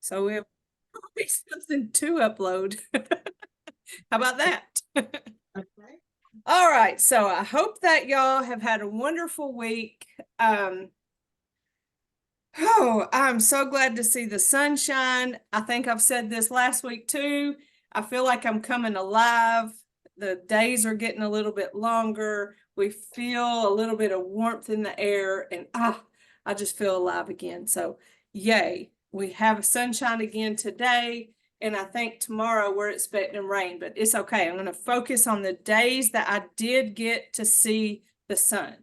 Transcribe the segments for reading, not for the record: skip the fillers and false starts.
So we have something to upload. How about that? Okay. All right. So I hope that y'all have had a wonderful week. I'm so glad to see the sunshine. I think I've said this last week too. I feel like I'm coming alive. The days are getting a little bit longer. We feel a little bit of warmth in the air, and I just feel alive again. So, yay. We have sunshine again today, and I think tomorrow we're expecting rain, but it's okay. I'm going to focus on the days that I did get to see the sun.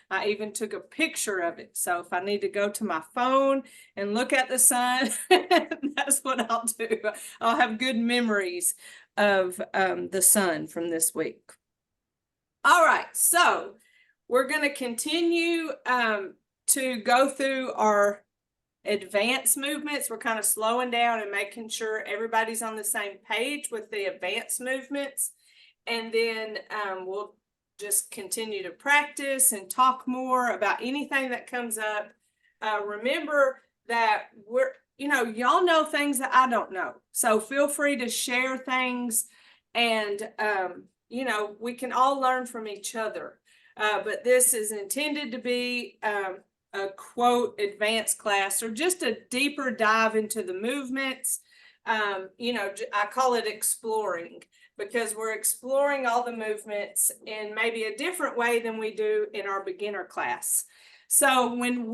I even took a picture of it. So if I need to go to my phone and look at the sun, that's what I'll do. I'll have good memories of the sun from this week. All right, so we're going to continue to go through our advanced movements. We're kind of slowing down and making sure everybody's on the same page with the advanced movements. And then we'll just continue to practice and talk more about anything that comes up. Remember that y'all know things that I don't know. So feel free to share things, and we can all learn from each other. But this is intended to be a quote advanced class, or just a deeper dive into the movements. I call it exploring, because we're exploring all the movements in maybe a different way than we do in our beginner class. So when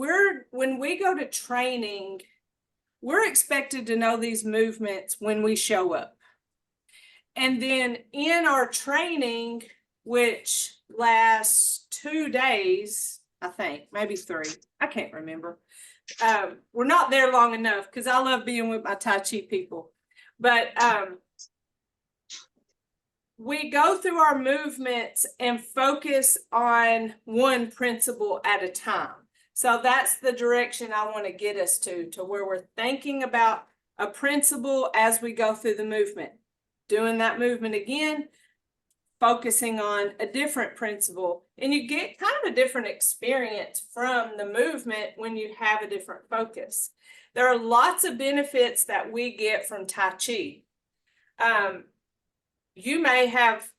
we go to training, we're expected to know these movements when we show up. And then in our training, which lasts 2 days, I think, maybe 3, I can't remember. We're not there long enough because I love being with my Tai Chi people. But we go through our movements and focus on one principle at a time. So that's the direction I want to get us to where we're thinking about a principle as we go through the movement. Doing that movement again, focusing on a different principle, and you get kind of a different experience from the movement when you have a different focus. There are lots of benefits that we get from Tai Chi. You may have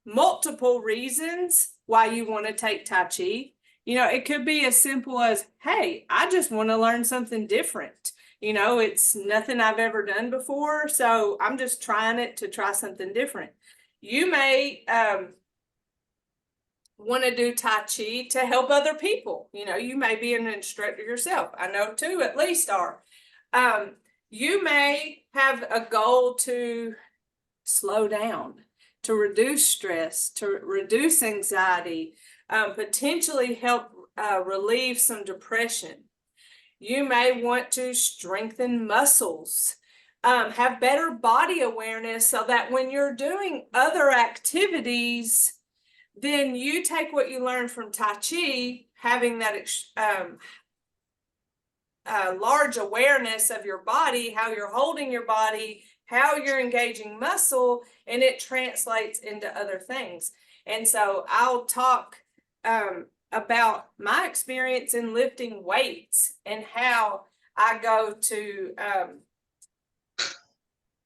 multiple reasons why you want to take Tai Chi. It could be as simple as, hey, I just want to learn something different. It's nothing I've ever done before, so I'm just trying it to try something different. You may want to do Tai Chi to help other people. You may be an instructor yourself. I know 2 at least are. You may have a goal to slow down, to reduce stress, to reduce anxiety, potentially help relieve some depression. You may want to strengthen muscles, have better body awareness, so that when you're doing other activities, then you take what you learned from Tai Chi, having that large awareness of your body, how you're holding your body, how you're engaging muscle, and it translates into other things. And so I'll talk about my experience in lifting weights and how I go to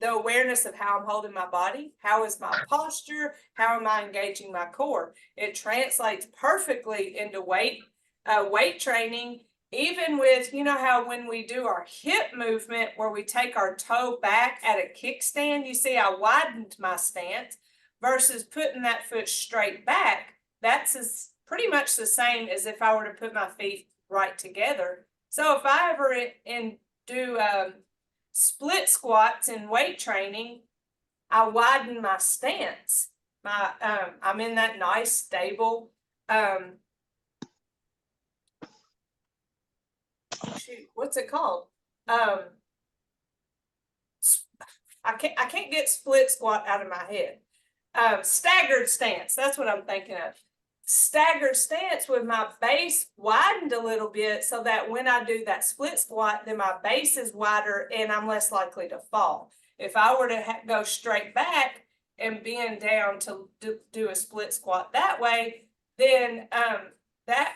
the awareness of how I'm holding my body, how is my posture, how am I engaging my core. It translates perfectly into weight training. Even with, how when we do our hip movement where we take our toe back at a kickstand, you see I widened my stance versus putting that foot straight back. That's pretty much the same as if I were to put my feet right together. So if I ever do split squats in weight training, I widen my stance. I'm in that nice, stable, what's it called? I can't get split squat out of my head. Staggered stance, that's what I'm thinking of. Staggered stance with my base widened a little bit, so that when I do that split squat, then my base is wider and I'm less likely to fall. If I were to go straight back and bend down to do a split squat that way, then that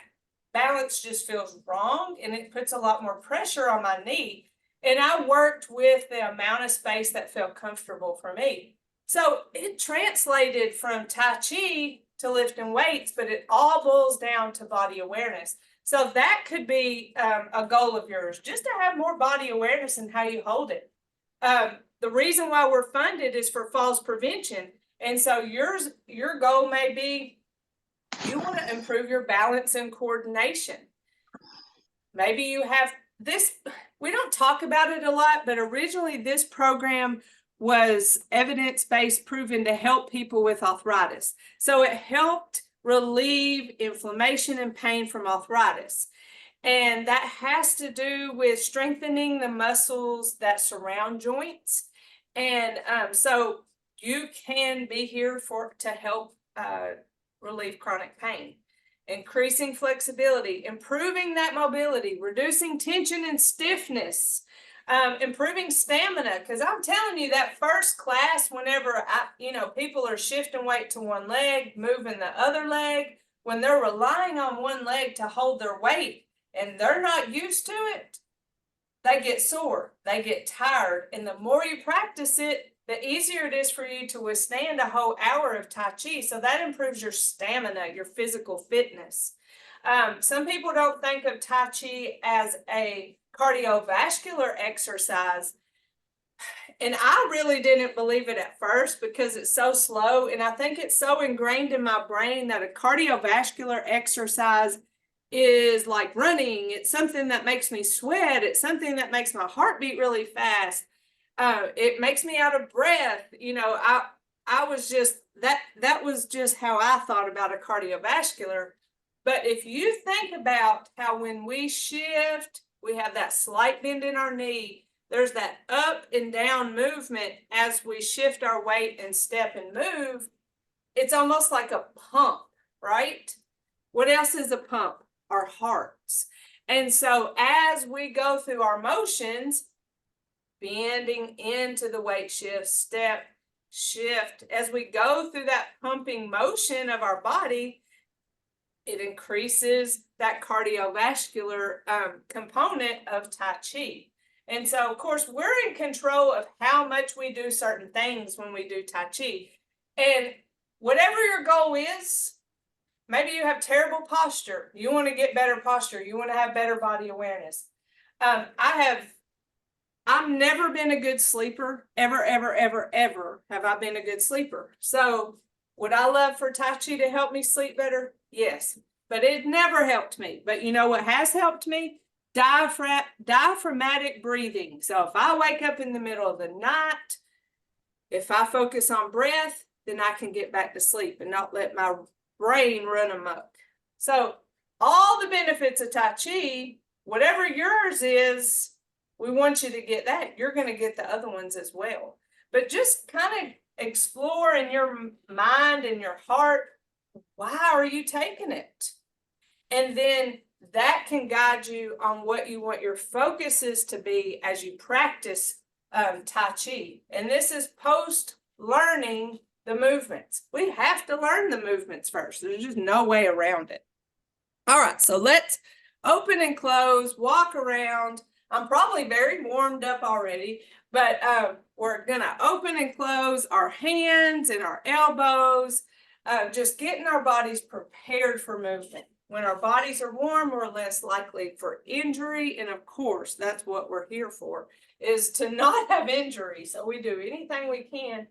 balance just feels wrong, and it puts a lot more pressure on my knee. And I worked with the amount of space that felt comfortable for me. So it translated from Tai Chi to lifting weights, but it all boils down to body awareness. So that could be a goal of yours, just to have more body awareness in how you hold it. The reason why we're funded is for falls prevention. And so your goal may be you want to improve your balance and coordination. Maybe you have this, we don't talk about it a lot, but originally this program was evidence-based, proven to help people with arthritis. So it helped relieve inflammation and pain from arthritis. And that has to do with strengthening the muscles that surround joints. And so you can be here to help relieve chronic pain. Increasing flexibility, improving that mobility, reducing tension and stiffness, improving stamina. Because I'm telling you, that first class, whenever people are shifting weight to one leg, moving the other leg, when they're relying on one leg to hold their weight and they're not used to it, they get sore, they get tired. And the more you practice it, the easier it is for you to withstand a whole hour of Tai Chi. So that improves your stamina, your physical fitness. Some people don't think of Tai Chi as a cardiovascular exercise. And I really didn't believe it at first because it's so slow. And I think it's so ingrained in my brain that a cardiovascular exercise is like running. It's something that makes me sweat. It's something that makes my heart beat really fast. It makes me out of breath. I was just, that was just how I thought about a cardiovascular. But if you think about how when we shift, we have that slight bend in our knee, there's that up and down movement as we shift our weight and step and move. It's almost like a pump, right? What else is a pump? Our hearts. And so as we go through our motions, bending into the weight shift, step, shift, as we go through that pumping motion of our body, it increases that cardiovascular component of Tai Chi. And so, of course, we're in control of how much we do certain things when we do Tai Chi. And whatever your goal is, maybe you have terrible posture. You want to get better posture. You want to have better body awareness. I've never been a good sleeper. Ever have I been a good sleeper. So would I love for Tai Chi to help me sleep better? Yes, but it never helped me. But you know what has helped me? Diaphragmatic breathing. So if I wake up in the middle of the night, if I focus on breath, then I can get back to sleep and not let my brain run amok. So all the benefits of Tai Chi, whatever yours is, we want you to get that. You're going to get the other ones as well. But just kind of explore in your mind and your heart, why are you taking it? And then that can guide you on what you want your focus is to be as you practice Tai Chi. And this is post learning the movements. We have to learn the movements first. There's just no way around it. All right, so let's open and close, walk around. I'm probably very warmed up already, but we're gonna open and close our hands and our elbows, just getting our bodies prepared for movement. When our bodies are warm, we're less likely for injury. And of course, that's what we're here for, is to not have injury. So we do anything we can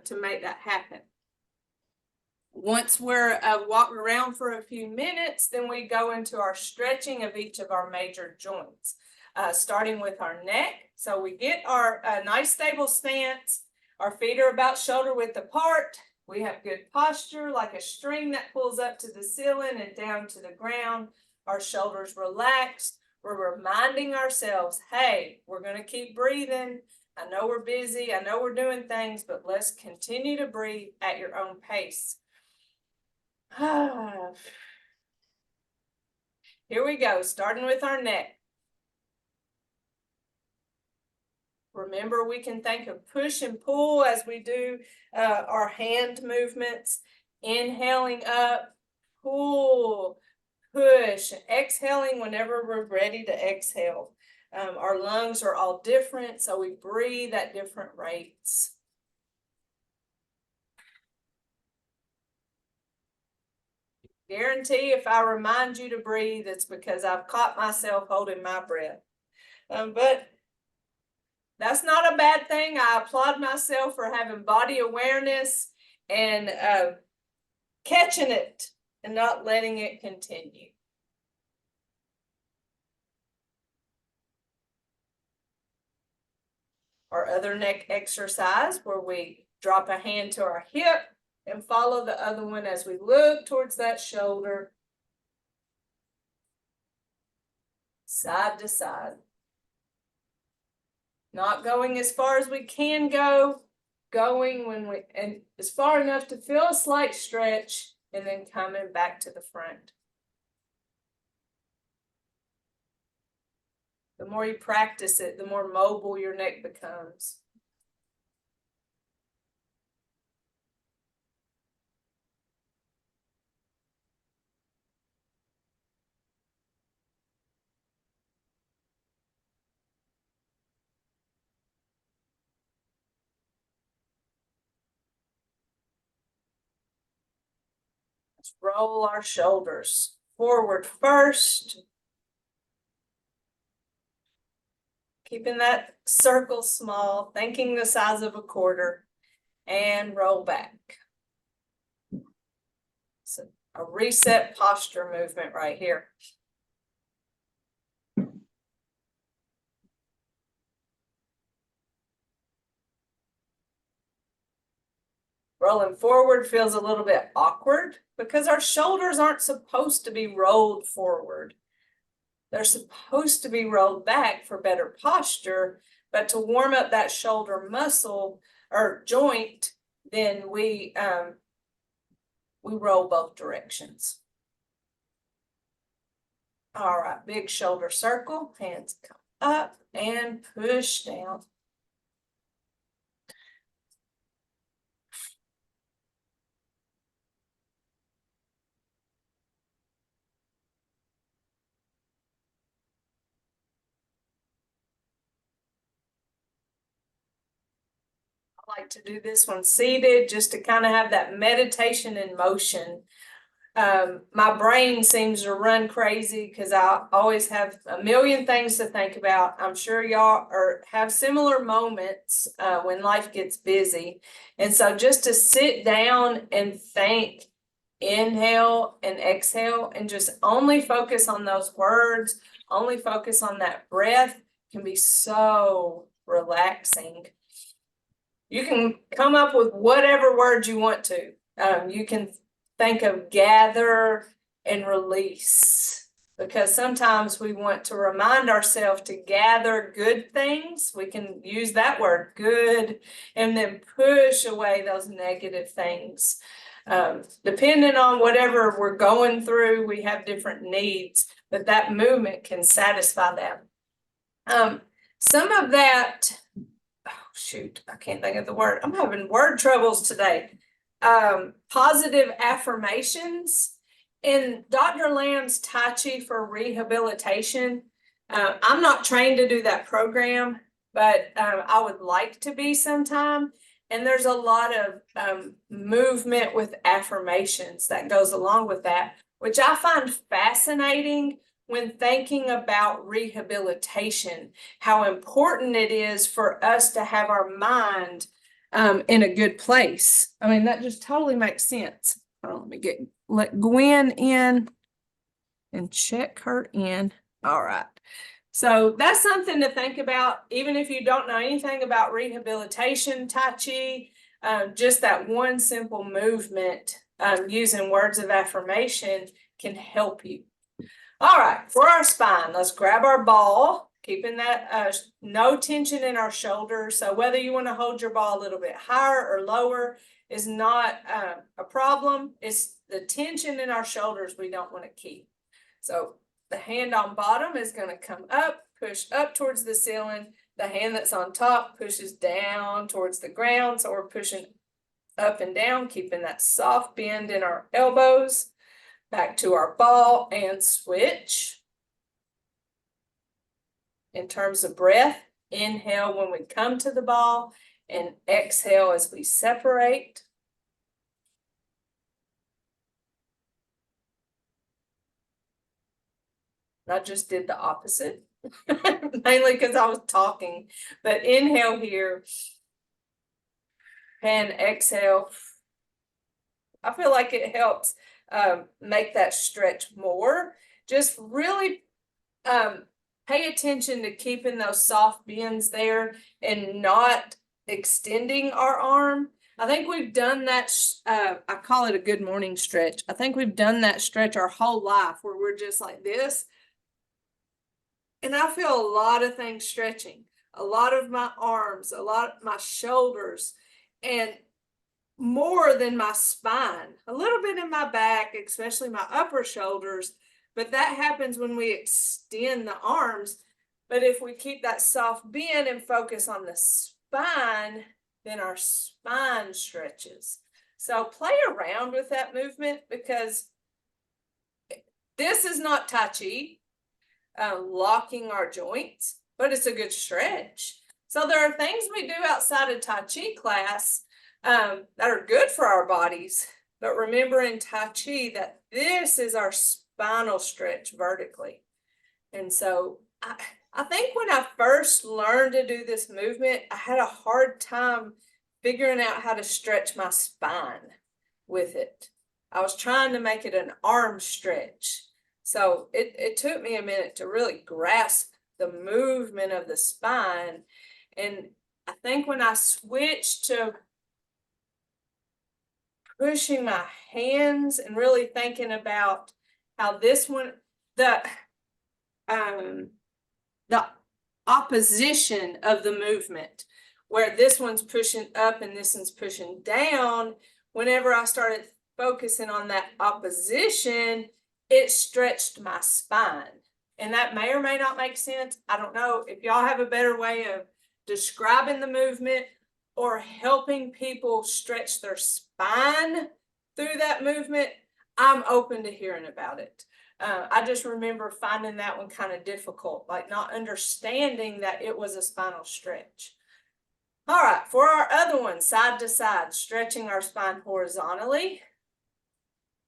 to make that happen. Once we're walking around for a few minutes, then we go into our stretching of each of our major joints, starting with our neck. So we get our nice stable stance. Our feet are about shoulder width apart. We have good posture, like a string that pulls up to the ceiling and down to the ground. Our shoulders relaxed. We're reminding ourselves, hey, we're going to keep breathing. I know we're busy. I know we're doing things, but let's continue to breathe at your own pace. Here we go, starting with our neck. Remember, we can think of push and pull as we do our hand movements. Inhaling up, pull, push, exhaling whenever we're ready to exhale. Our lungs are all different, so we breathe at different rates. Guarantee if I remind you to breathe, it's because I've caught myself holding my breath. But that's not a bad thing. I applaud myself for having body awareness and catching it and not letting it continue. Our other neck exercise where we drop a hand to our hip and follow the other one as we look towards that shoulder, side to side. Not going as far as we can go, going and it's far enough to feel a slight stretch and then coming back to the front. The more you practice it, the more mobile your neck becomes. Let's roll our shoulders forward first. Keeping that circle small, thinking the size of a quarter, and roll back. So a reset posture movement right here. Rolling forward feels a little bit awkward because our shoulders aren't supposed to be rolled forward. They're supposed to be rolled back for better posture, but to warm up that shoulder muscle or joint, then we roll both directions. All right, big shoulder circle, hands come up and push down. I like to do this one seated just to kind of have that meditation in motion. My brain seems to run crazy because I always have a million things to think about. I'm sure y'all have similar moments when life gets busy. And so just to sit down and think, inhale and exhale, and just only focus on those words, only focus on that breath can be so relaxing. You can come up with whatever words you want to. You can think of gather and release, because sometimes we want to remind ourselves to gather good things. We can use that word, good, and then push away those negative things. Depending on whatever we're going through, we have different needs, but that movement can satisfy that. Some of that, oh shoot, I can't think of the word. I'm having word troubles today. Positive affirmations in Dr. Lamb's Tai Chi for rehabilitation. I'm not trained to do that program, but I would like to be sometime. And there's a lot of movement with affirmations that goes along with that, which I find fascinating when thinking about rehabilitation, how important it is for us to have our mind in a good place. I mean, that just totally makes sense. Let me let Gwen in and check her in. All right. So that's something to think about, even if you don't know anything about rehabilitation, Tai Chi, just that one simple movement using words of affirmation can help you. All right, for our spine, let's grab our ball, keeping that no tension in our shoulders. So whether you want to hold your ball a little bit higher or lower is not a problem. It's the tension in our shoulders we don't want to keep. So the hand on bottom is going to come up, push up towards the ceiling. The hand that's on top pushes down towards the ground. So we're pushing up and down, keeping that soft bend in our elbows. Back to our ball and switch. in terms of breath. Inhale when we come to the ball and exhale as we separate. I just did the opposite, mainly because I was talking, but inhale here and exhale. I feel like it helps make that stretch more. Just really pay attention to keeping those soft bends there and not extending our arm. I think we've done that, I call it a good morning stretch. I think we've done that stretch our whole life where we're just like this. And I feel a lot of things stretching, a lot of my arms, a lot of my shoulders, and more than my spine, a little bit in my back, especially my upper shoulders. But that happens when we extend the arms. But if we keep that soft bend and focus on the spine, then our spine stretches. So play around with that movement, because this is not Tai Chi, locking our joints, but it's a good stretch. So there are things we do outside of Tai Chi class that are good for our bodies. But remember in Tai Chi that this is our spinal stretch vertically. And so I think when I first learned to do this movement, I had a hard time figuring out how to stretch my spine with it. I was trying to make it an arm stretch. So it took me a minute to really grasp the movement of the spine. And I think when I switched to pushing my hands and really thinking about how this one, the opposition of the movement, where this one's pushing up and this one's pushing down, whenever I started focusing on that opposition, it stretched my spine. And that may or may not make sense. I don't know. If y'all have a better way of describing the movement or helping people stretch their spine through that movement, I'm open to hearing about it. I just remember finding that one kind of difficult, like not understanding that it was a spinal stretch. All right, for our other one, side to side, stretching our spine horizontally,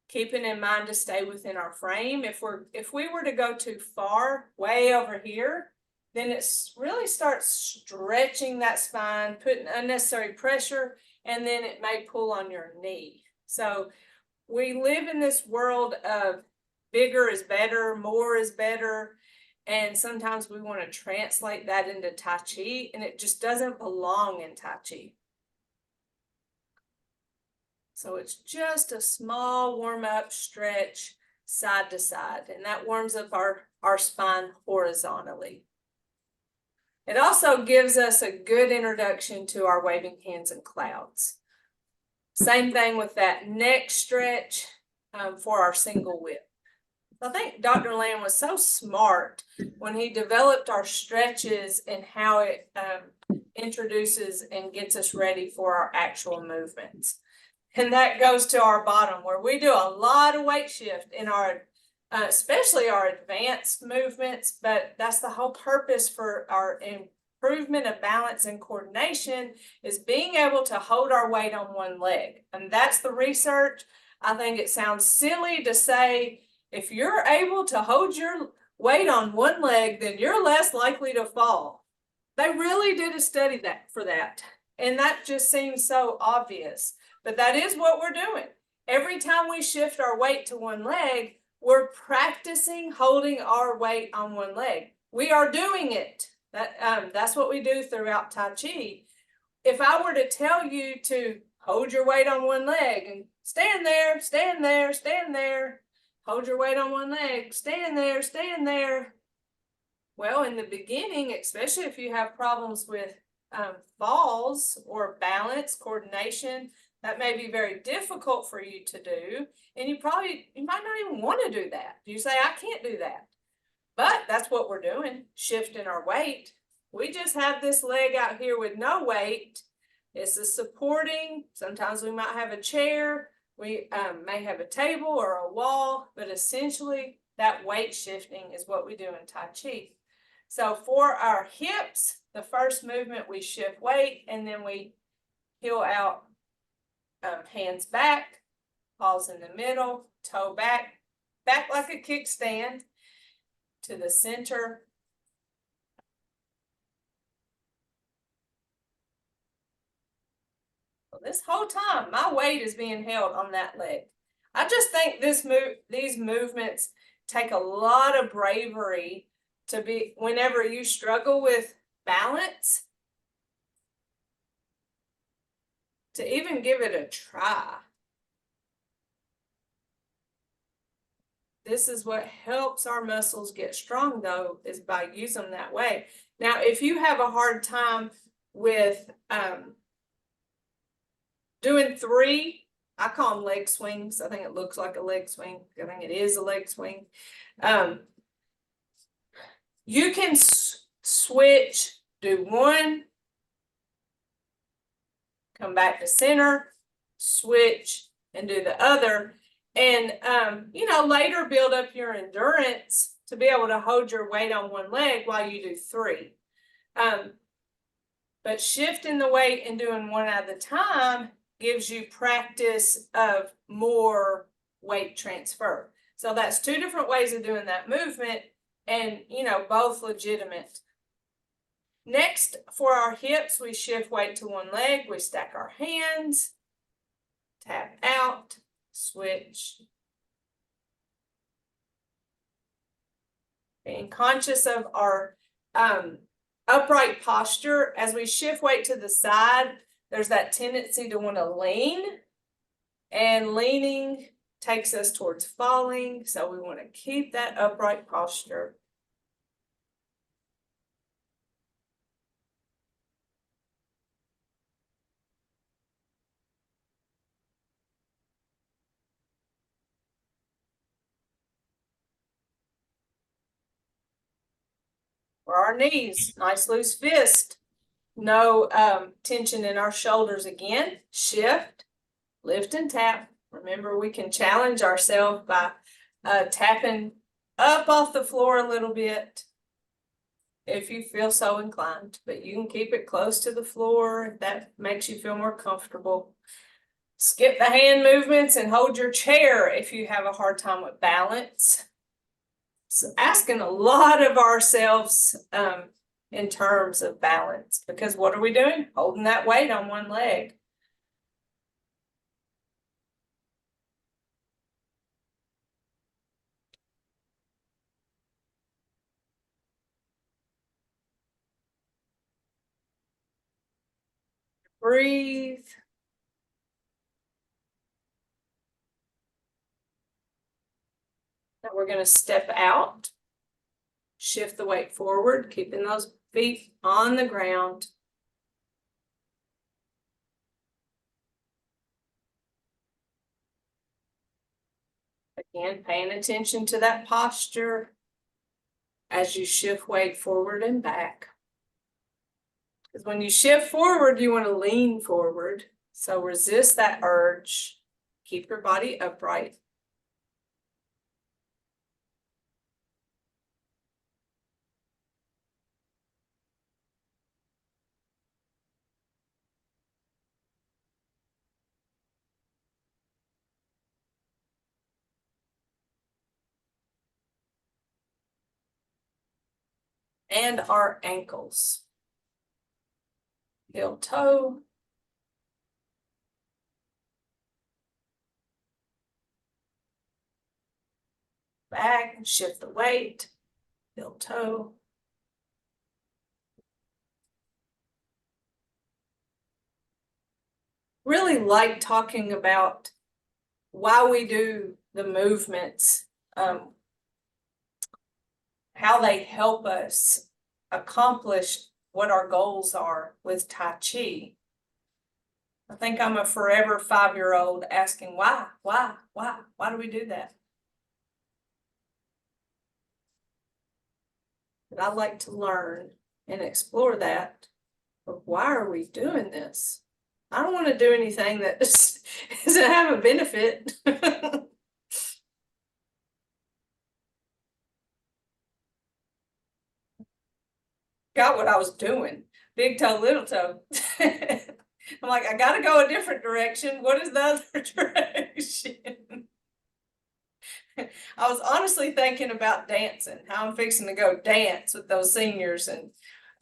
keeping in mind to stay within our frame. If we were to go too far, way over here, then it really starts stretching that spine, putting unnecessary pressure, and then it may pull on your knee. So we live in this world of bigger is better, more is better, and sometimes we want to translate that into Tai Chi, and it just doesn't belong in Tai Chi. So it's just a small warm-up stretch side to side, and that warms up our spine horizontally. It also gives us a good introduction to our waving hands and clouds. Same thing with that neck stretch for our single whip. I think Dr. Lamb was so smart when he developed our stretches and how it introduces and gets us ready for our actual movements. And that goes to our bottom, where we do a lot of weight shift in our, especially our advanced movements, but that's the whole purpose for our improvement of balance and coordination, is being able to hold our weight on one leg. And that's the research. I think it sounds silly to say, if you're able to hold your weight on one leg, then you're less likely to fall. They really did a study for that. And that just seems so obvious. But that is what we're doing. Every time we shift our weight to one leg, we're practicing holding our weight on one leg. We are doing it. That's what we do throughout Tai Chi. If I were to tell you to hold your weight on one leg and stand there, stand there, stand there, hold your weight on one leg, stand there, stand there. Well, in the beginning, especially if you have problems with falls or balance, coordination, that may be very difficult for you to do. And you might not even want to do that. You say, I can't do that. But that's what we're doing, shifting our weight. We just have this leg out here with no weight. It's a supporting. Sometimes we might have a chair. We may have a table or a wall, but essentially that weight shifting is what we do in Tai Chi. So for our hips, the first movement, we shift weight and then we heel out, hands back, paws in the middle, toe back, back like a kickstand to the center. Well, this whole time, my weight is being held on that leg. I just think these movements take a lot of bravery to be, whenever you struggle with balance, to even give it a try. This is what helps our muscles get strong, though, is by using them that way. Now, if you have a hard time with doing 3, I call them leg swings. I think it looks like a leg swing. I think it is a leg swing. You can switch, do 1, come back to center, switch, and do the other. And, later build up your endurance to be able to hold your weight on one leg while you do 3. But shifting the weight and doing 1 at a time gives you practice of more weight transfer. So that's 2 different ways of doing that movement, and, both legitimate. Next, for our hips, we shift weight to 1 leg. We stack our hands, tap out, switch. Being conscious of our upright posture. As we shift weight to the side, there's that tendency to want to lean, and leaning takes us towards falling. So we want to keep that upright posture. For our knees, nice loose fist. No tension in our shoulders again. Shift, lift and tap. Remember, we can challenge ourselves by tapping up off the floor a little bit if you feel so inclined, but you can keep it close to the floor if that makes you feel more comfortable. Skip the hand movements and hold your chair if you have a hard time with balance. So asking a lot of ourselves in terms of balance, because what are we doing? Holding that weight on 1 leg. Breathe. Now we're going to step out, shift the weight forward, keeping those feet on the ground. Again, paying attention to that posture as you shift weight forward and back. Because when you shift forward, you want to lean forward. So resist that urge. Keep your body upright. And our ankles. Heel toe. Back and shift the weight. Heel toe. Really like talking about why we do the movements, how they help us accomplish what our goals are with Tai Chi. I think I'm a forever 5-year-old asking why do we do that? But I like to learn and explore that. But why are we doing this? I don't want to do anything that doesn't have a benefit. forgot what I was doing. Big toe, little toe. I'm like, I gotta go a different direction. What is the other direction? I was honestly thinking about dancing, how I'm fixing to go dance with those seniors, and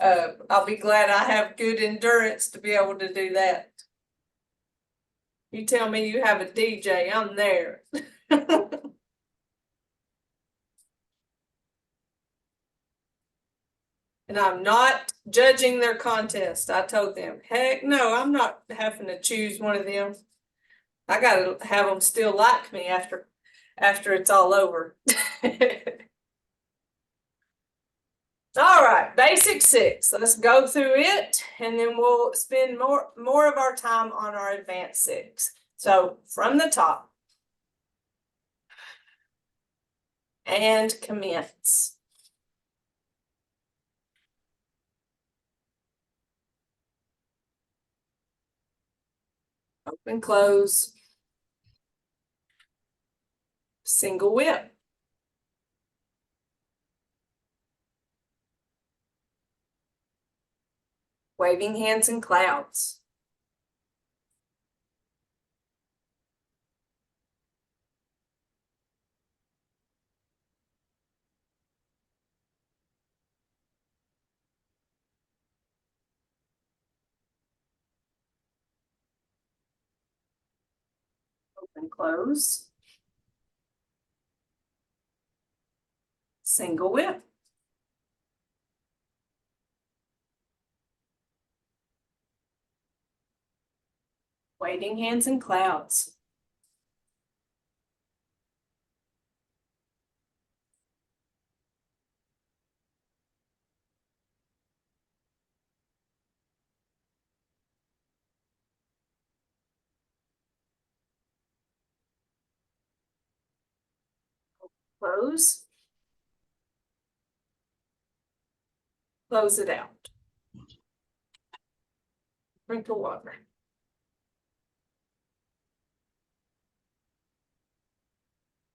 I'll be glad I have good endurance to be able to do that. You tell me you have a DJ, I'm there. And I'm not judging their contest. I told them, heck no, I'm not having to choose one of them. I gotta have them still like me after it's all over. All right, basic 6. Let's go through it, and then we'll spend more of our time on our advanced 6. So from the top, and commence. Open, close, single whip. Waving hands in clouds. Open, close, single whip. Waving hands in clouds. Close. Close it out. Drink of water.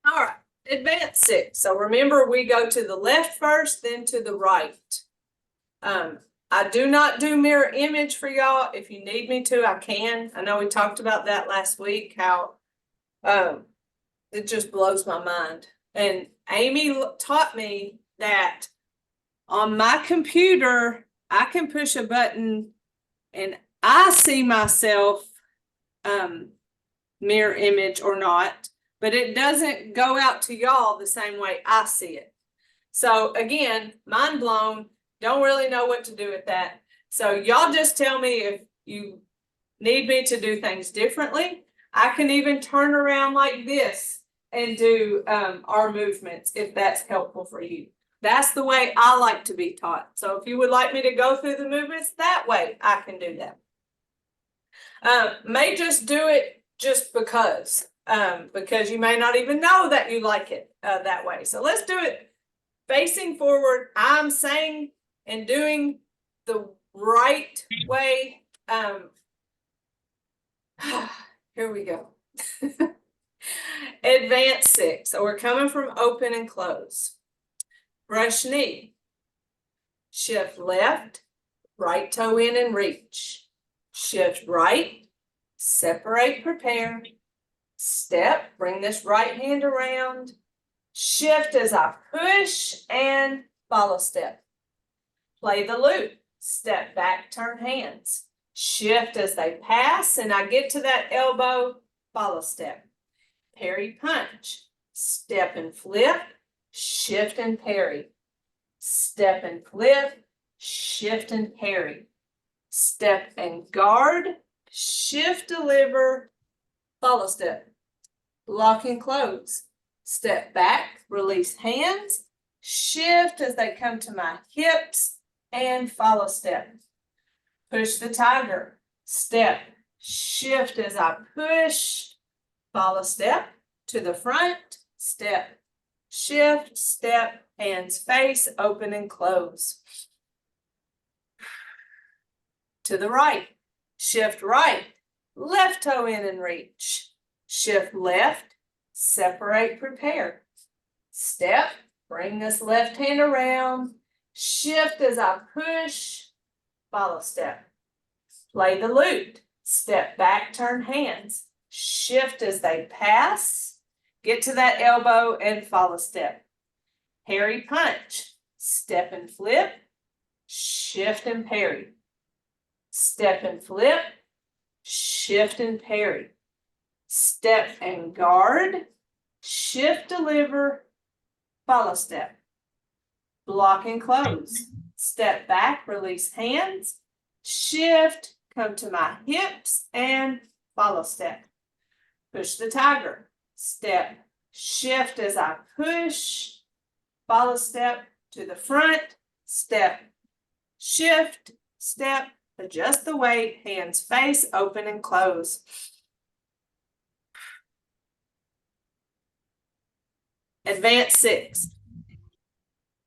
All right, advanced 6. So remember, we go to the left first, then to the right. I do not do mirror image for y'all. If you need me to, I can. I know we talked about that last week, how it just blows my mind. And Amy taught me that on my computer, I can push a button and I see myself mirror image or not, but it doesn't go out to y'all the same way I see it. So again, mind blown, don't really know what to do with that. So y'all just tell me if you need me to do things differently. I can even turn around like this and do our movements if that's helpful for you. That's the way I like to be taught. So if you would like me to go through the movements that way, I can do that. May just do it just because you may not even know that you like it that way. So let's do it facing forward. I'm saying and doing the right way. Here we go. Advanced 6. So we're coming from open and close. Brush knee. Shift left, right toe in and reach. Shift right, separate, prepare. Step, bring this right hand around. Shift as I push and follow step. Play the loop. Step back, turn hands. Shift as they pass, and I get to that elbow, follow step. Parry punch. Step and flip, shift and parry. Step and flip, shift and parry. Step and guard, shift, deliver, follow step. Lock and close. Step back, release hands, shift as they come to my hips, and follow step. Push the tiger. Step, shift as I push, follow step to the front, step, shift, step, hands face, open and close. To the right, shift right, left toe in and reach. Shift left, separate, prepare. Step, bring this left hand around, shift as I push, follow step. Play the lute, step back, turn hands, shift as they pass, get to that elbow and follow step. Parry punch, step and flip, shift and parry. Step and flip, shift and parry. Step and guard, shift, deliver, follow step. Block and close. Step back, release hands, shift, come to my hips and follow step. Push the tiger. Step, shift as I push, follow step to the front, step, shift, step, adjust the weight, hands face, open and close. Advanced 6.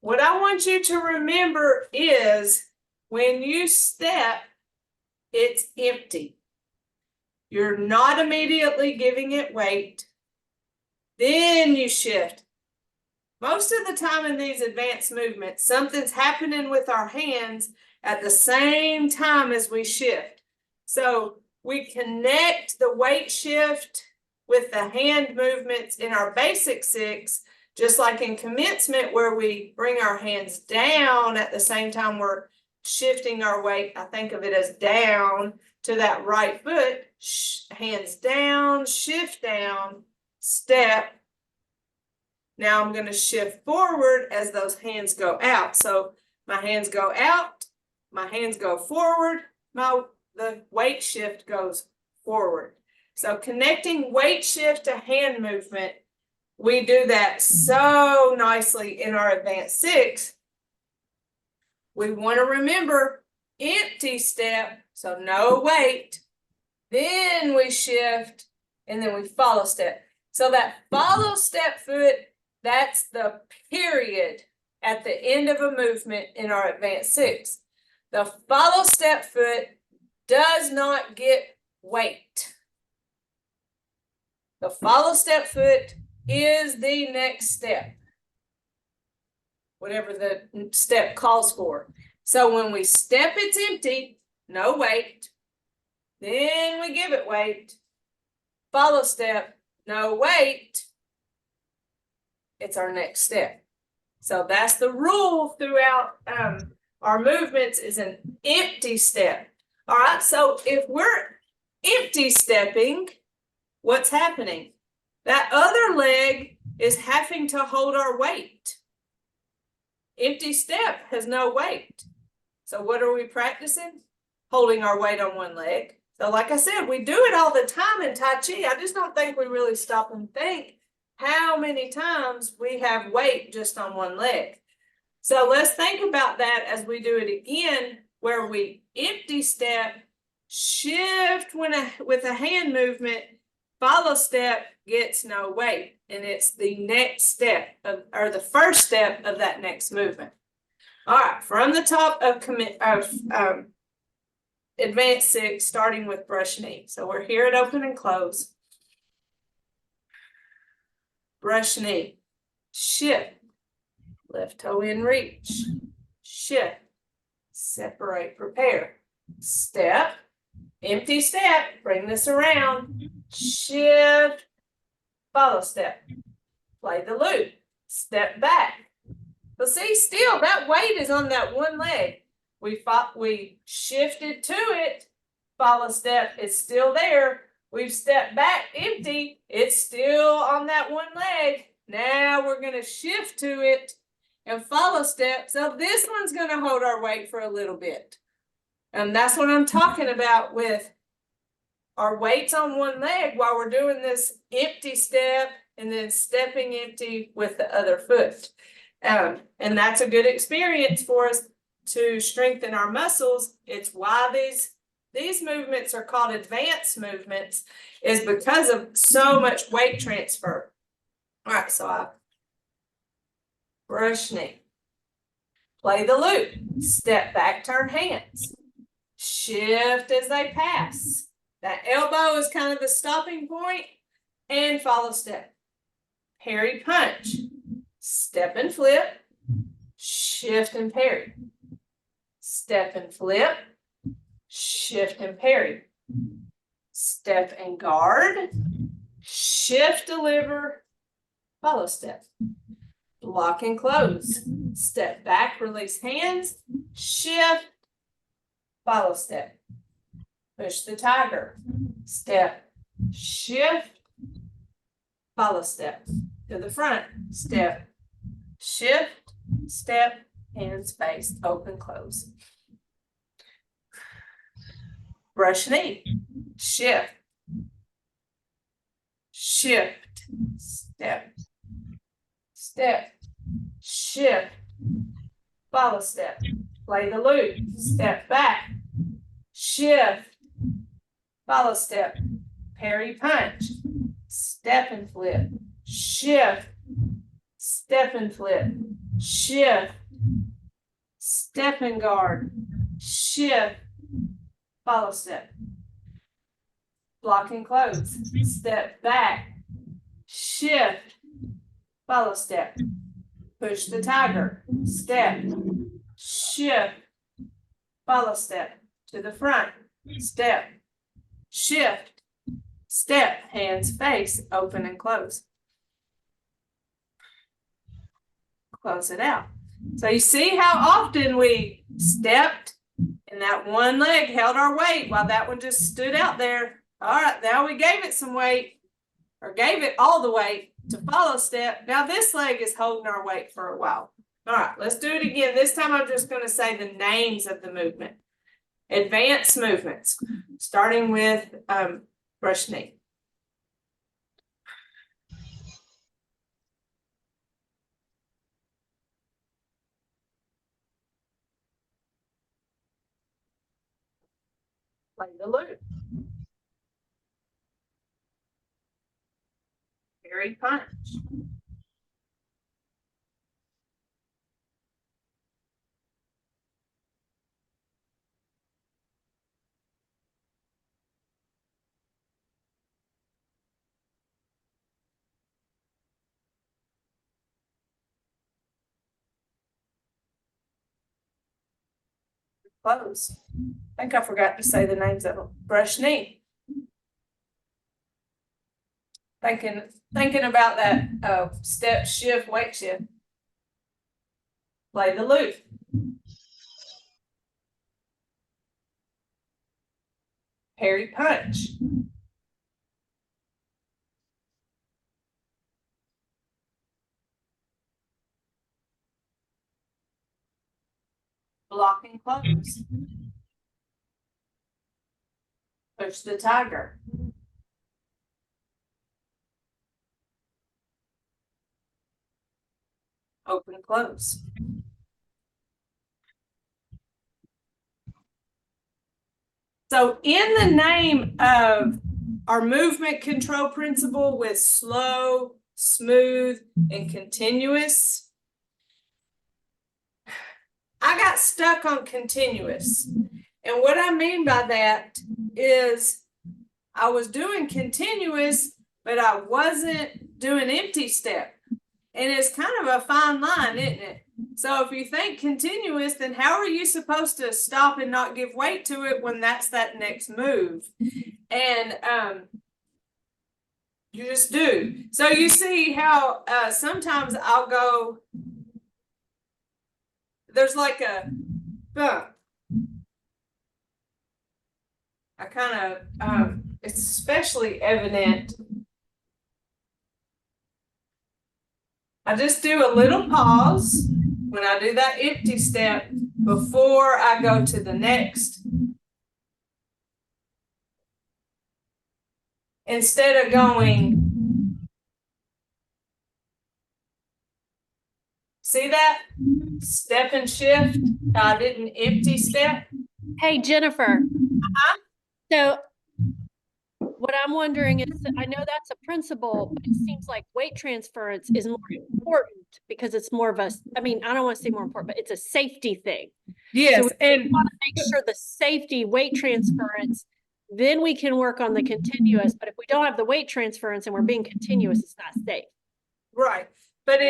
What I want you to remember is when you step, it's empty. You're not immediately giving it weight. Then you shift. Most of the time in these advanced movements, something's happening with our hands at the same time as we shift. So we connect the weight shift with the hand movements in our basic 6, just like in commencement where we bring our hands down at the same time we're shifting our weight. I think of it as down to that right foot, hands down, shift down, step. Now I'm going to shift forward as those hands go out. So my hands go out, my hands go forward, the weight shift goes forward. So connecting weight shift to hand movement, we do that so nicely in our advanced 6. We want to remember empty step, so no weight. Then we shift and then we follow step. So that follow step foot, that's the period at the end of a movement in our advanced 6. The follow step foot does not get weight. The follow step foot is the next step, whatever the step calls for. So when we step, it's empty, no weight. Then we give it weight. Follow step, no weight. It's our next step. So that's the rule throughout our movements, is an empty step. All right, so if we're empty stepping, what's happening? That other leg is having to hold our weight. Empty step has no weight. So what are we practicing? Holding our weight on one leg. So like I said, we do it all the time in Tai Chi. I just don't think we really stop and think how many times we have weight just on one leg. So let's think about that as we do it again, where we empty step, shift with a hand movement, follow step gets no weight, and it's the next step or the first step of that next movement. All right, from the top of advanced 6, starting with brush knee. So we're here at open and close. Brush knee, shift, left toe in reach, shift, separate, prepare, step, empty step, bring this around, shift, follow step, play the loop, step back. But see, still that weight is on that one leg. We shifted to it, follow step, it's still there. We've stepped back, empty, it's still on that one leg. Now we're going to shift to it and follow step. So this one's going to hold our weight for a little bit. And that's what I'm talking about with our weights on one leg while we're doing this empty step and then stepping empty with the other foot. And that's a good experience for us to strengthen our muscles. It's why these movements are called advanced movements, is because of so much weight transfer. All right, so I brush knee, play the loop, step back, turn hands, shift as they pass. That elbow is kind of the stopping point, and follow step. Parry punch, step and flip, shift and parry, step and flip, shift and parry, step and guard, shift, deliver, follow step, block and close, step back, release hands, shift, follow step, push the tiger, step, shift, follow step, to the front, step, shift, step, hands face, open, close. Brush knee, shift, shift, step, step, shift, follow step, play the loop, step back, shift, follow step, parry punch, step and flip, shift, step and flip, shift, step and guard, shift, follow step, block and close, step back, shift, follow step, push the tiger, step, shift, follow step, to the front, step, shift, step, hands face, open and close. Close it out. So you see how often we stepped and that one leg held our weight while that one just stood out there. All right, now we gave it some weight, or gave it all the weight to follow step. Now this leg is holding our weight for a while. All right, let's do it again. This time I'm just going to say the names of the movement. Advanced movements, starting with brush knee. Play the loop. Parry punch. Close. I think I forgot to say the names of them. Brush knee. Thinking about that step, shift, weight shift. Play the loop. Parry punch. Block and close. Push the tiger. Open, close. So in the name of our movement control principle with slow, smooth, and continuous, I got stuck on continuous. And what I mean by that is I was doing continuous, but I wasn't doing empty step. And it's kind of a fine line, isn't it? So if you think continuous, then how are you supposed to stop and not give weight to it when that's that next move? And you just do. So you see how sometimes I'll go, there's like a bump. I kind of, it's especially evident. I just do a little pause when I do that empty step before I go to the next. Instead of going, see that? Step and shift. I did an empty step. Hey, Jennifer. So what I'm wondering is, I know that's a principle, but it seems like weight transference is more important because it's more of a, I mean, I don't want to say more important, but it's a safety thing. Yes, so and want to make sure the safety weight transference, then we can work on the continuous. But if we don't have the weight transference and we're being continuous, it's not safe. Right. But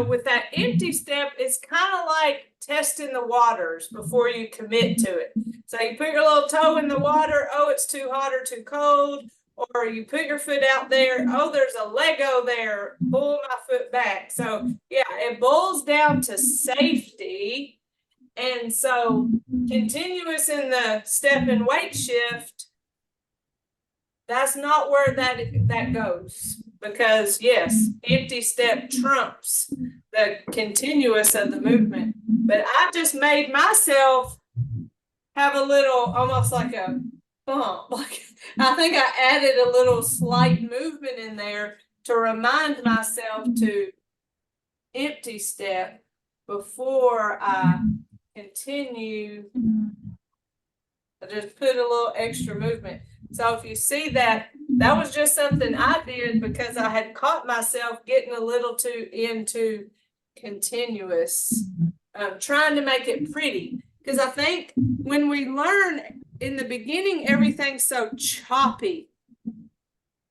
with that empty step, it's kind of like testing the waters before you commit to it. So you put your little toe in the water, oh, it's too hot or too cold, or you put your foot out there, oh, there's a Lego there, pull my foot back. So yeah, it boils down to safety. And so continuous in the step and weight shift, that's not where that goes. Because yes, empty step trumps the continuous of the movement. But I just made myself have a little, almost like a bump. Like I think I added a little slight movement in there to remind myself to empty step before I continue. I just put a little extra movement. So if you see that, that was just something I did because I had caught myself getting a little too into continuous, trying to make it pretty. Because I think when we learn in the beginning, everything's so choppy.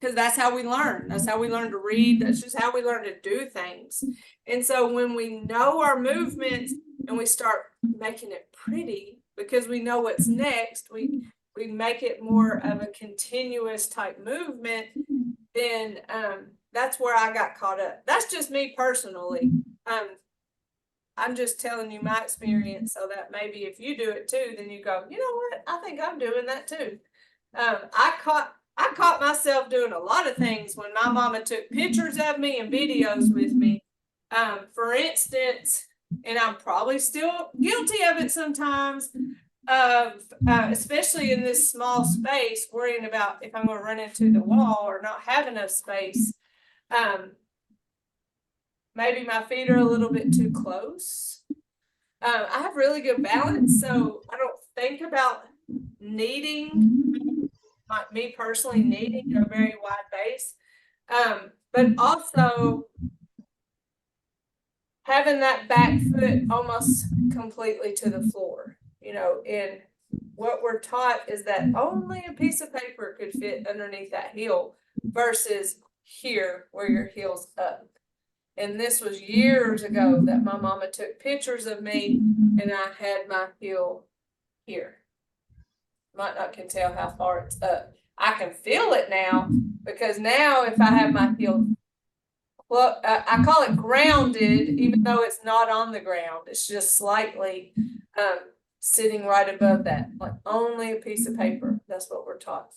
Because that's how we learn. That's how we learn to read. That's just how we learn to do things. And so when we know our movements and we start making it pretty, because we know what's next, we make it more of a continuous type movement, then that's where I got caught up. That's just me personally. I'm just telling you my experience so that maybe if you do it too, then you go, you know what? I think I'm doing that too. I caught myself doing a lot of things when my mama took pictures of me and videos with me. For instance, and I'm probably still guilty of it sometimes, of especially in this small space, worrying about if I'm going to run into the wall or not have enough space. Maybe my feet are a little bit too close. I have really good balance, so I don't think about needing, me personally needing a very wide base, but also having that back foot almost completely to the floor. And what we're taught is that only a piece of paper could fit underneath that heel versus here where your heel's up. And this was years ago that my mama took pictures of me and I had my heel here. Might not can tell how far it's up. I can feel it now because now if I have my heel, well, I call it grounded, even though it's not on the ground. It's just slightly sitting right above that, like only a piece of paper. That's what we're taught.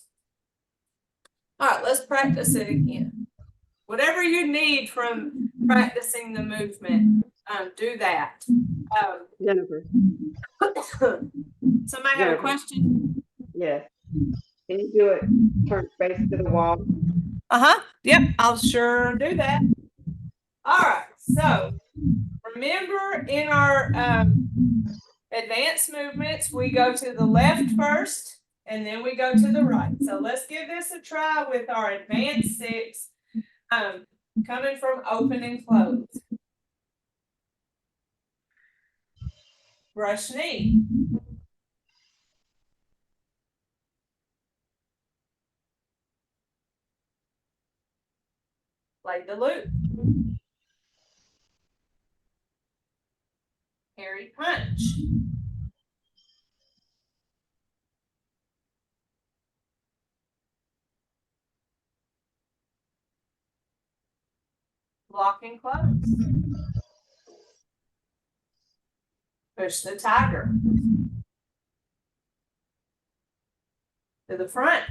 All right, let's practice it again. Whatever you need from practicing the movement, do that. Jennifer. Somebody have a question? Yes. Can you do it? Turn face to the wall. Yep, I'll sure do that. All right, so remember in our advanced movements, we go to the left first, and then we go to the right. So let's give this a try with our advanced 6, coming from open and close. Brush knee. Play the loop. Hairy punch. Block and close. Push the tiger. To the front.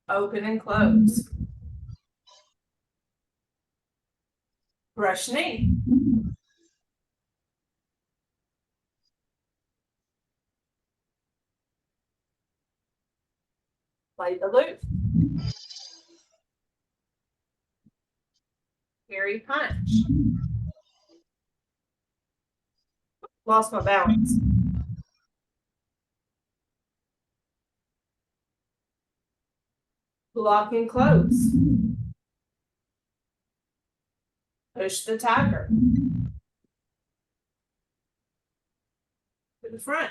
Open and close. Brush knee. Play the loop. Hairy punch. Lost my balance. Block and close. Push the tiger. To the front.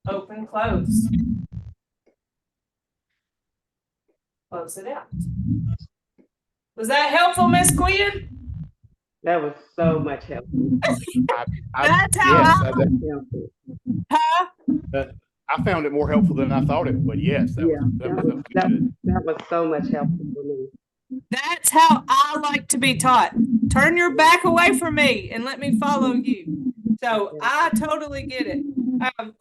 Open, close. Close it out. Was that helpful, Miss Quinn? That was so much help. That's how yes, I found it more helpful than I thought it would. Yes, that was good. That was so much helpful for me. That's how I like to be taught. Turn your back away from me and let me follow you. So I totally get it.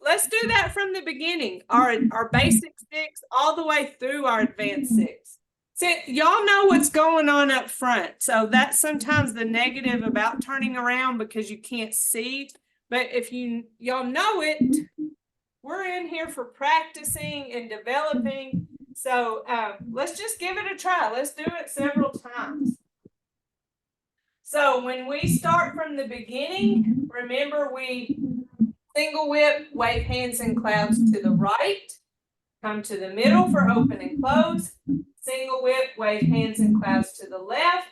Let's do that from the beginning. Our basic 6 all the way through our advanced 6. See, y'all know what's going on up front. So that's sometimes the negative about turning around because you can't see. But if y'all know it, we're in here for practicing and developing. So let's just give it a try. Let's do it several times. So when we start from the beginning, remember we single whip, wave hands and clouds to the right, come to the middle for open and close, single whip, wave hands and clouds to the left,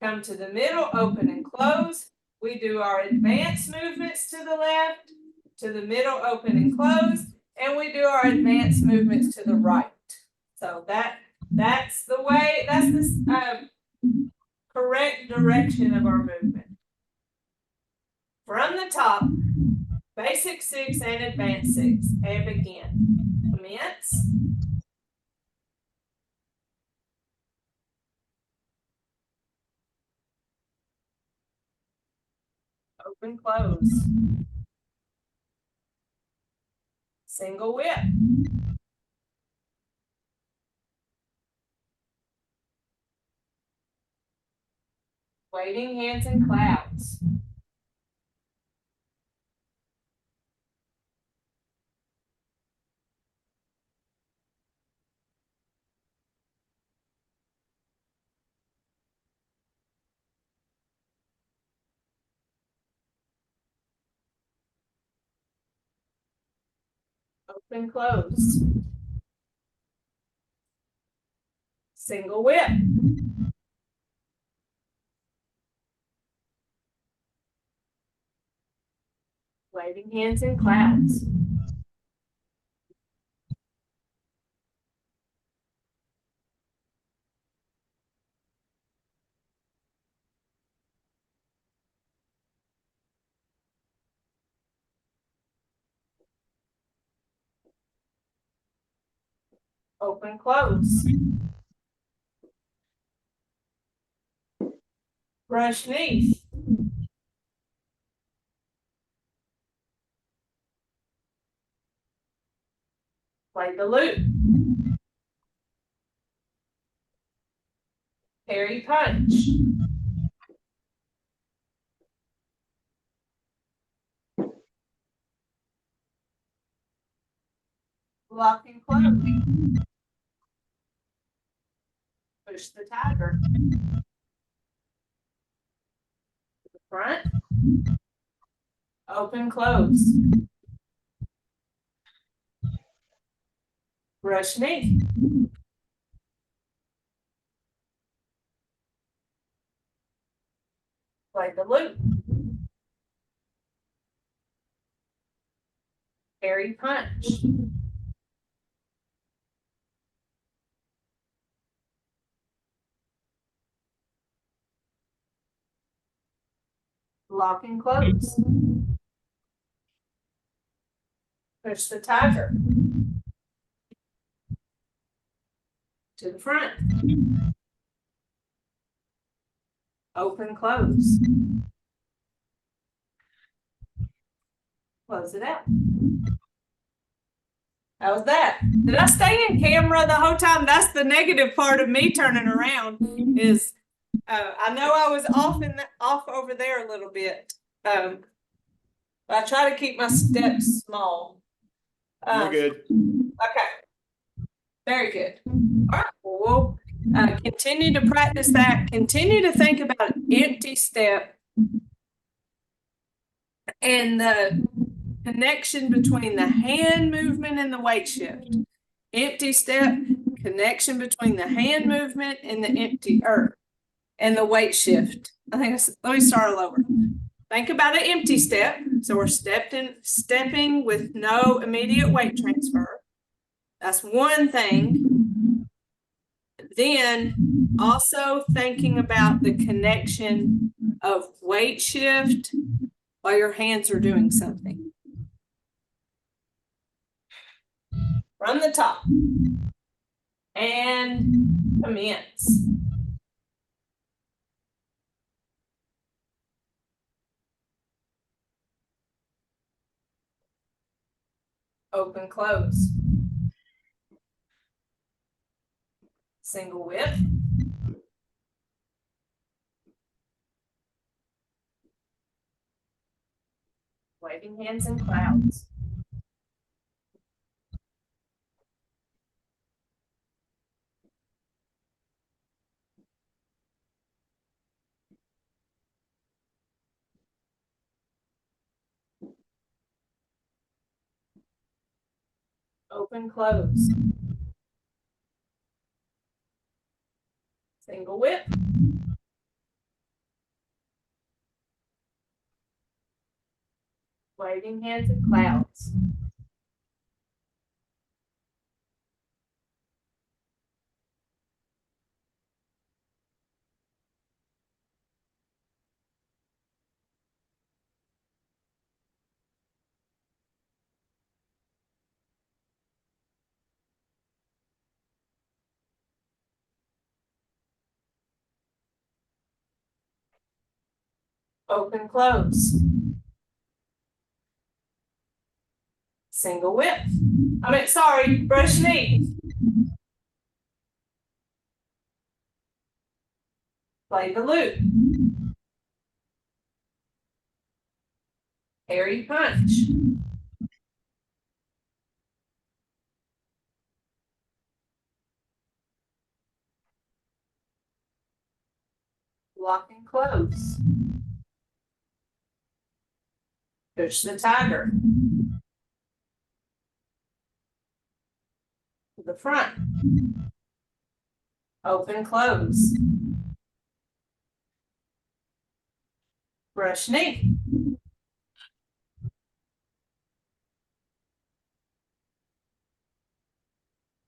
come to the middle, open and close. We do our advanced movements to the left, to the middle, open and close, and we do our advanced movements to the right. So that's the way, that's the correct direction of our movement. From the top, basic 6 and advanced 6, and begin. Commence. Open, close. Single whip. Waving hands and clouds. Open, close. Single whip. Waving hands and clouds. Open, close. Brush knee. Play the loop. Parry punch. Lock and close. Push the tiger. To the front. Open, close. Brush knee. Play the loop. Parry punch. Lock and close. Push the tiger. To the front. Open, close. Close it out. How was that? Did I stay in camera the whole time? That's the negative part of me turning around is I know I was off over there a little bit. But I try to keep my steps small. You're good. Okay. Very good. All right. Well, we'll continue to practice that. Continue to think about empty step and the connection between the hand movement and the weight shift. Empty step, connection between the hand movement and the and the weight shift. Let me start all over. Think about an empty step. So we're stepping with no immediate weight transfer. That's one thing. Then also thinking about the connection of weight shift while your hands are doing something. From the top and commence. Open, close. Single whip. Waving hands in clouds. Open, close. Single whip. Waving hands in clouds. Open, close. Single whip. Brush knee. Play the loop. Hairy punch. Lock and close. Push the tiger. To the front. Open, close. Brush knee.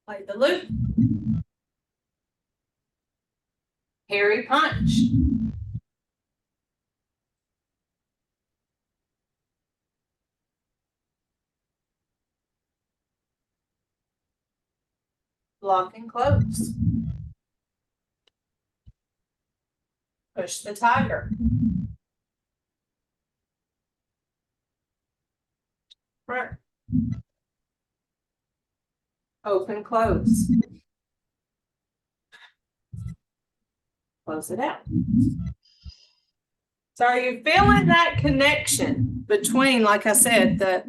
Play the loop. Hairy punch. Lock and close. Push the tiger. Front. Open, close. Close it out. So are you feeling that connection between, like I said, the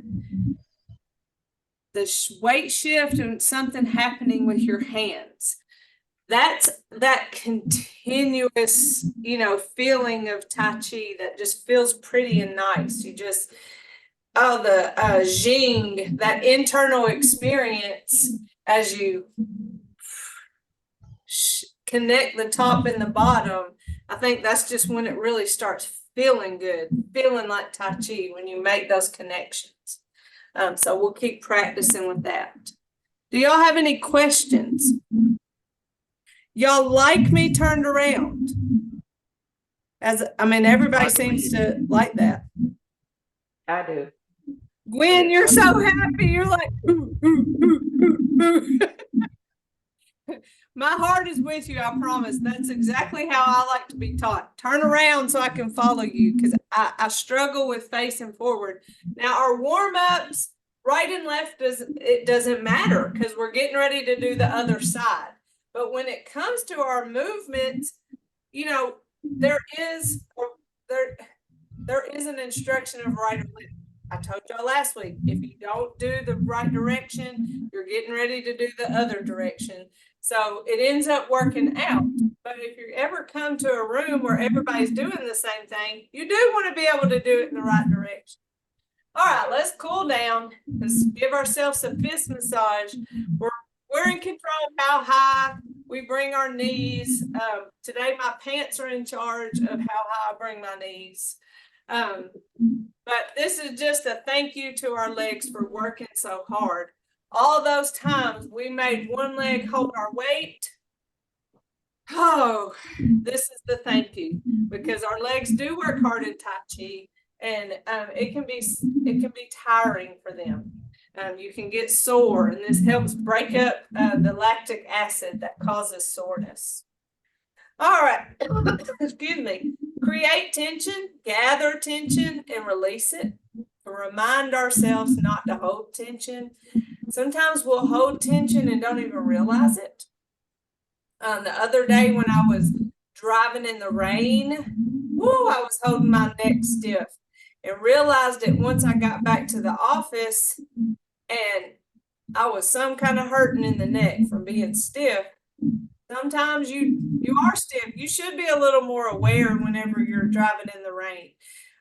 weight shift and something happening with your hands? That's that continuous, feeling of Tai Chi that just feels pretty and nice. You just, the Jing, that internal experience as you connect the top and the bottom. I think that's just when it really starts feeling good, feeling like Tai Chi when you make those connections. So we'll keep practicing with that. Do y'all have any questions? Y'all like me turned around? Everybody seems to like that. I do. Gwen, you're so happy. You're like, ooh, ooh, ooh, ooh, ooh. My heart is with you, I promise. That's exactly how I like to be taught. Turn around so I can follow you, because I struggle with facing forward. Now, our warm-ups, right and left, doesn't matter because we're getting ready to do the other side. But when it comes to our movements, there is an instruction of right and left. I told y'all last week, if you don't do the right direction, you're getting ready to do the other direction. So it ends up working out. But if you ever come to a room where everybody's doing the same thing, you do want to be able to do it in the right direction. All right, let's cool down. Let's give ourselves a fist massage. We're in control of how high we bring our knees. Today, my pants are in charge of how high I bring my knees. But this is just a thank you to our legs for working so hard. All those times we made one leg hold our weight, Oh, this is the thank you, because our legs do work hard in Tai Chi, and it can be tiring for them. You can get sore, and this helps break up the lactic acid that causes soreness. All right, excuse me. Create tension, gather tension, and release it. Remind ourselves not to hold tension. Sometimes we'll hold tension and don't even realize it. The other day when I was driving in the rain, I was holding my neck stiff and realized it once I got back to the office, and I was some kind of hurting in the neck from being stiff. Sometimes you are stiff. You should be a little more aware whenever you're driving in the rain.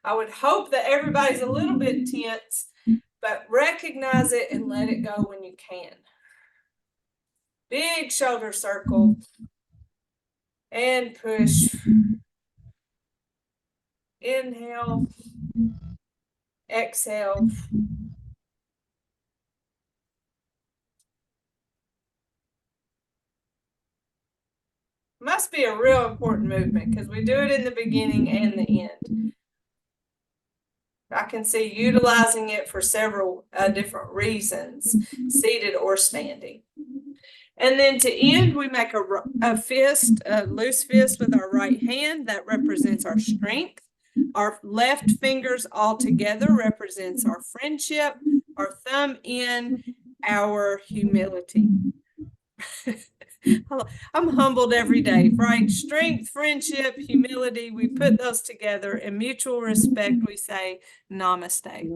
I would hope that everybody's a little bit tense, but recognize it and let it go when you can. Big shoulder circle and push. Inhale, exhale. Must be a real important movement because we do it in the beginning and the end. I can see utilizing it for several different reasons, seated or standing. And then to end, we make a fist, a loose fist with our right hand that represents our strength. Our left fingers all together represents our friendship, our thumb in, our humility. I'm humbled every day, right? Strength, friendship, humility, we put those together, and mutual respect, we say namaste.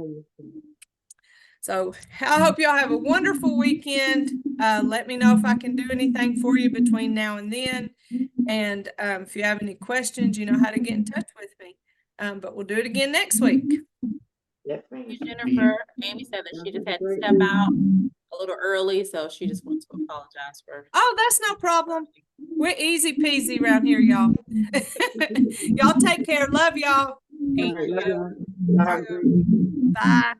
So I hope y'all have a wonderful weekend. Let me know if I can do anything for you between now and then. And if you have any questions, you know how to get in touch with me. But we'll do it again next week. Yes, ma'am. Jennifer, Amy said that she just had to step out a little early, so she just wants to apologize for. Oh, that's no problem. We're easy peasy around here, y'all. Y'all take care. Love y'all. All right, love y'all. Y'all have a great weekend. Bye.